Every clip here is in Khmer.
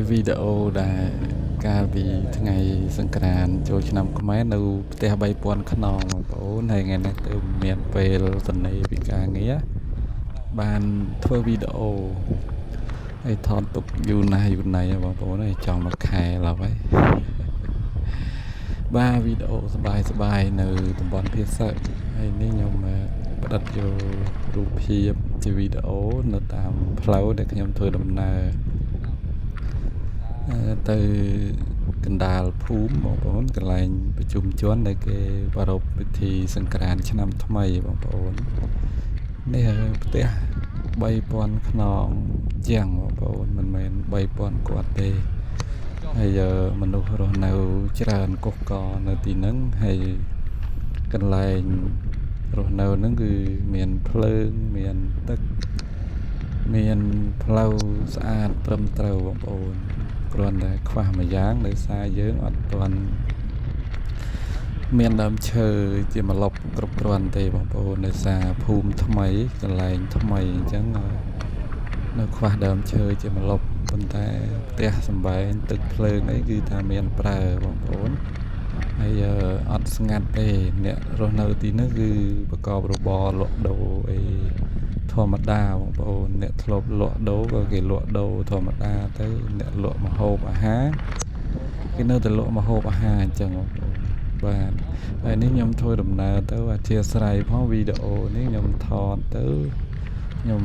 វីដេអូដែលកាលពីថ្ងៃសង្ក្រាន្តចូលឆ្នាំខ្មែរនៅផ្ទះ3000ខ្នងបងប្អូនហើយថ្ងៃនេះទៅមានពេលសន្នេពីការងារបានធ្វើវីដេអូហើយថតទុកយូរណាស់យូរណៃបងប្អូនហើយចង់មួយខែឡើយបាទវីដេអូសប្បាយនៅតំបន់ភាសាហើយនេះខ្ញុំផ្ដិតយករូបភាពជាវីដេអូនៅតាមផ្លូវដែលខ្ញុំធ្វើដំណើរទៅកណ្ដាលភូមិបងប្អូនកន្លែងប្រជុំជនដែលគេប្រារព្ធពិធីសង្ក្រាន្តឆ្នាំថ្មីបងប្អូននេះផ្ទះ3000ខ្នងជាងបងប្អូនមិនមែន3000គាត់ទេហើយមនុស្សរស់នៅច្រើនកុះកនៅទីហ្នឹងហើយកន្លែងរស់នៅហ្នឹងគឺមានភ្លើងមានទឹកមានផ្លូវស្អាតត្រឹមត្រូវបងប្អូនគ្រាន់តែខ្វះមួយយ៉ាងដោយសារយើងអត់ទាន់មានដើមឈើជាម្លប់គ្រប់គ្រាន់ទេបងប្អូនដោយសារភូមិថ្មីកន្លែងថ្មីអញ្ចឹងនៅខ្វះដើមឈើជាម្លប់ប៉ុន្តែផ្ទះសម្បែងទឹកភ្លើងអីគឺថាមានប្រើបងប្អូនហើយអត់ស្ងាត់ទេអ្នករស់នៅទីនេះគឺប្រកបរបរលក់ដូរអីធម្មតាបងប្អូនអ្នកធ្លាប់លក់ដូរក៏គេលក់ដូរធម្មតាទៅអ្នកលក់ម្ហូបអាហារគេនៅតែលក់ម្ហូបអាហារអញ្ចឹងបងប្អូនបាទហើយនេះខ្ញុំធ្វើដំណើរទៅអធិស្ឋានផងវីដេអូនេះខ្ញុំថតទៅខ្ញុំ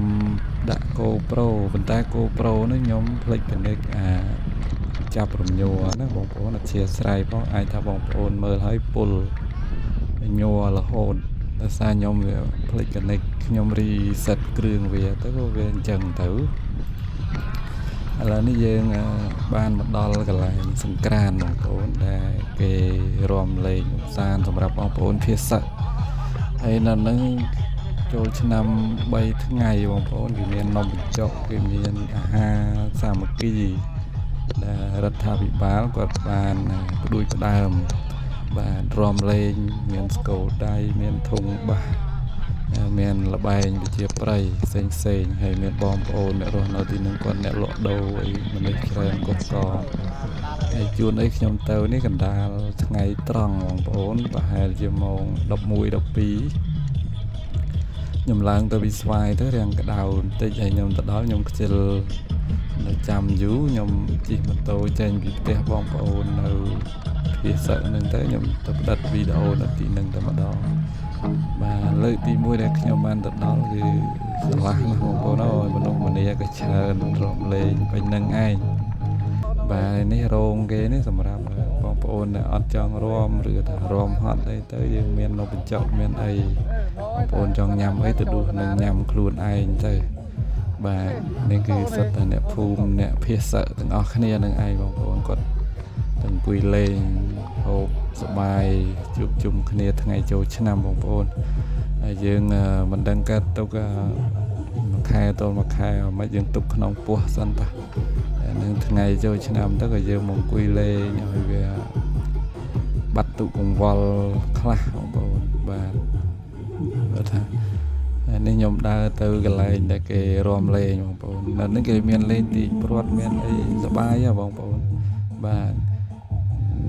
ដាក់ GoPro ប៉ុន្តែ GoPro នេះខ្ញុំភ្លេចពិនិត្យចាប់រំញ័រណាបងប្អូនអធិស្ឋានផងអាចថាបងប្អូនមើលឲ្យពុលញ័ររហូតដោយសារខ្ញុំវាភ្លេច connect ខ្ញុំ reset គ្រឿងវាទៅវាអញ្ចឹងទៅឥឡូវនេះយើងបានមកដល់កន្លែងសង្ក្រាន្តបងប្អូនដែលគេរំលែកសានសម្រាប់បងប្អូនភាសាហើយនៅនឹងចូលឆ្នាំ3ថ្ងៃបងប្អូនគេមាននំបញ្ចុកគេមានអាហារសាមគ្គីដែលរដ្ឋាភិបាលគាត់បានផ្ដួចផ្ដើមបាទរំលែងមានស្គរដៃមានធុងបាសមានលបែងវិជាប្រៃផ្សេងហើយមានបងប្អូនអ្នករស់នៅទីនោះគាត់អ្នកលក់ដូរអីមនុស្សច្រើនកុះកហើយជួនអីខ្ញុំទៅនេះកណ្ដាលថ្ងៃត្រង់បងប្អូនប្រហែលជាម៉ោង11 12ខ្ញុំឡើងទៅវិស្វាយទៅរាំងក្តៅបន្តិចហើយខ្ញុំទៅដល់ខ្ញុំខ្ជិលនៅចាំយូរខ្ញុំជិះម៉ូតូចេញពីផ្ទះបងប្អូននៅភាសាហ្នឹងទៅខ្ញុំទៅផ្ដិតវីដេអូនៅទីហ្នឹងតែម្ដងបាទលើកទី1ដែលខ្ញុំបានទៅដល់គឺឆ្លាស់ណាស់បងប្អូនអើយមនុស្សម្នាក៏ច្រើនរំលែងពេញនឹងឯងបាទនេះរោងគេនេះសម្រាប់បងប្អូនដែលអត់ចង់រំឬថារំហត់អីទៅយើងមាននំបញ្ចុកមានអីបងប្អូនចង់ញ៉ាំអីទៅដួសនឹងញ៉ាំខ្លួនឯងទៅបាទនេះគឺសិតតែអ្នកភូមិអ្នកភាសាទាំងអស់គ្នានឹងឯងបងប្អូនគាត់ទាំងអង្គុយលេងហូបសប្បាយជួបជុំគ្នាថ្ងៃចូលឆ្នាំបងប្អូនហើយយើងមិនដឹងកើតទុកមួយខែតលមួយខែមិនយើងទុកក្នុងពោះសិនតានឹងថ្ងៃចូលឆ្នាំទៅក៏យើងមកអង្គុយលេងឲ្យវាបាត់ទុកកង្វល់ខ្លះបងប្អូនបាទគាត់ថានេះខ្ញុំដើរទៅកន្លែងដែលគេរំលេងបងប្អូននៅនេះគេមានលេងទីព្រាត់មានអីសប្បាយបងប្អូនបាទ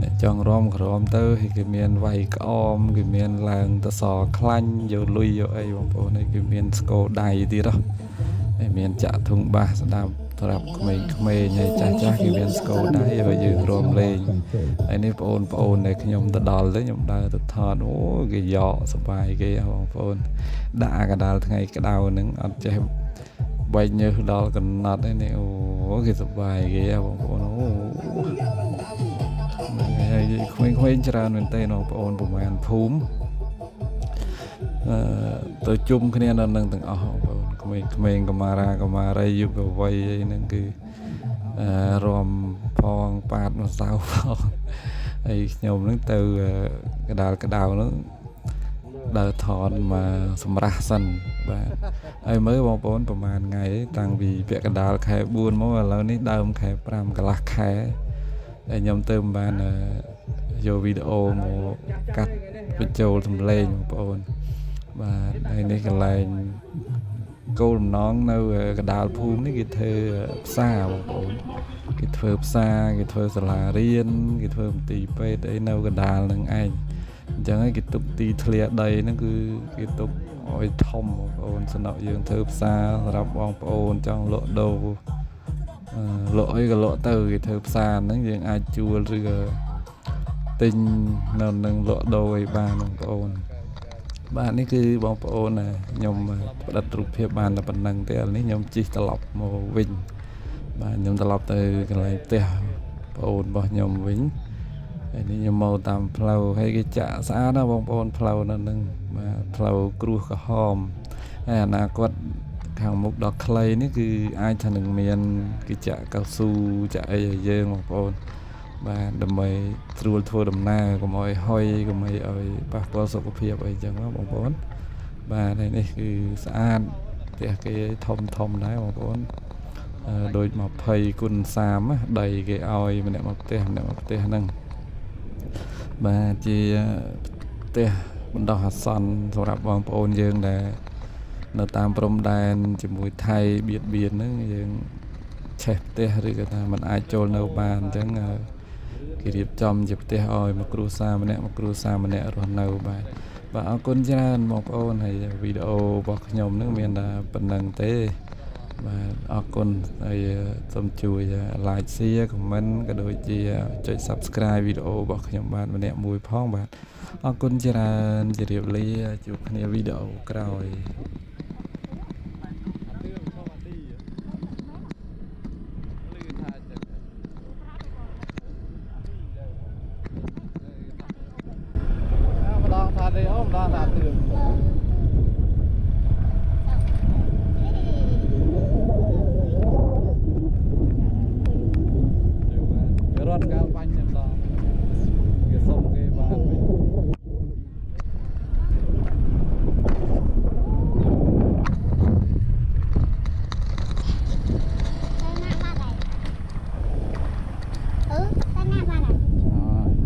អ្នកចង់រំក៏រំទៅហើយគេមានវាយក្អមគេមានឡើងតសខ្លាញ់យកលុយយកអីបងប្អូនហើយគេមានស្គរដៃទៀតហើយមានចាក់ធុងបាសស្ដាប់សម្រាប់ក្មេងៗហើយចាស់គេមានស្គរដៃឲ្យយើងរំលេងហើយនេះបងប្អូនដែលខ្ញុំទៅដល់ទៅខ្ញុំដើរទៅថតអូគេយកសប្បាយគេបងប្អូនដាក់កដាលថ្ងៃក្តៅហ្នឹងអត់ចេះបែកញើសដល់កណត់ឯនេះអូគេសប្បាយគេបងប្អូនអូហើយក្មេងៗច្រើនមែនតើបងប្អូនប្រហែលភូមិទៅជុំគ្នានៅនឹងទាំងអស់បងប្អូនក្មេងៗកម៉ារីយុវវ័យអីហ្នឹងគឺរំផងប៉ាតមកសៅផងហើយខ្ញុំហ្នឹងទៅកដាលក្តៅហ្នឹងដើរថតមកសម្រះសិនបាទហើយមើលបងប្អូនប្រហែលថ្ងៃតាំងពីពាក់កណ្ដាលខែ4មកឥឡូវនេះដើមខែ5កន្លះខែហើយខ្ញុំទៅមិនបានយកវីដេអូមកកាត់បញ្ចូលសំឡេងបងប្អូនបាទហើយនេះកន្លែង គោលបំណងនៅកណ្ដាលភូមិនេះគេធ្វើផ្សារបងប្អូនគេធ្វើផ្សារគេធ្វើសាលារៀនគេធ្វើមន្ទីរពេទ្យអីនៅកណ្ដាលនឹងឯងអញ្ចឹងហើយគេទុកទីធ្លាដីហ្នឹងគឺគេទុកឲ្យធំបងប្អូនសំណក់យើងធ្វើផ្សារសម្រាប់បងប្អូនចង់លក់ដូរលក់អីក៏លក់ទៅគេធ្វើផ្សារហ្នឹងយើងអាចជួលឬក៏ទិញនៅនឹងលក់ដូរអីបានបងប្អូនបាទនេះគឺបងប្អូនខ្ញុំផ្ដិតរូបភាពបានតែប៉ុណ្្នឹងទេឥឡូវនេះខ្ញុំជិះត្រឡប់មកវិញបាទខ្ញុំត្រឡប់ទៅកន្លែងផ្ទះបងប្អូនរបស់ខ្ញុំវិញហើយនេះខ្ញុំមកតាមផ្លូវហើយគេចាក់ស្អាតណាបងប្អូនផ្លូវនៅនឹងបាទផ្លូវគ្រួសក្រហមហើយអនាគតខាងមុខដល់ខ្លីនេះគឺអាចថានឹងមានគេចាក់កៅស៊ូចាក់អីឲ្យយើងបងប្អូនបាទដើម្បីស្រួលធ្វើដំណើរកុំឲ្យហុយកុំឲ្យប៉ះពាល់សុខភាពអីចឹងណាបងប្អូនបាទហើយនេះគឺស្អាតផ្ទះគេធំដែរបងប្អូនដូច20 គុណ 30ណាដីគេឲ្យម្នាក់មកផ្ទះហ្នឹងបាទជាផ្ទះបណ្ដោះអាសន្នសម្រាប់បងប្អូនយើងដែលនៅតាមព្រំដែនជាមួយថៃបៀតបៀនហ្នឹងយើងឆេះផ្ទះឬក៏ថាมันអាចចូលនៅបានអញ្ចឹងគេរៀបចំជាផ្ទះឲ្យមកគ្រួសារម្នាក់រស់នៅបាទអរគុណច្រើនបងប្អូនហើយវីដេអូរបស់ខ្ញុំនឹងមានតែប៉ុណ្្នឹងទេបាទអរគុណហើយសូមជួយ like share comment ក៏ដូចជាចុច subscribe វីដេអូរបស់ខ្ញុំបាទម្នាក់មួយផងបាទអរគុណច្រើនជម្រាបលាជួបគ្នាវីដេអូក្រោយម្ដងថាទេអូម្ដងថាទឿនរត់កាលបាញ់ម្ដងគេសុំគេបានវិញ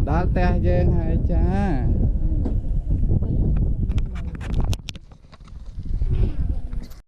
ដល់ផ្ទះយើងហើយចា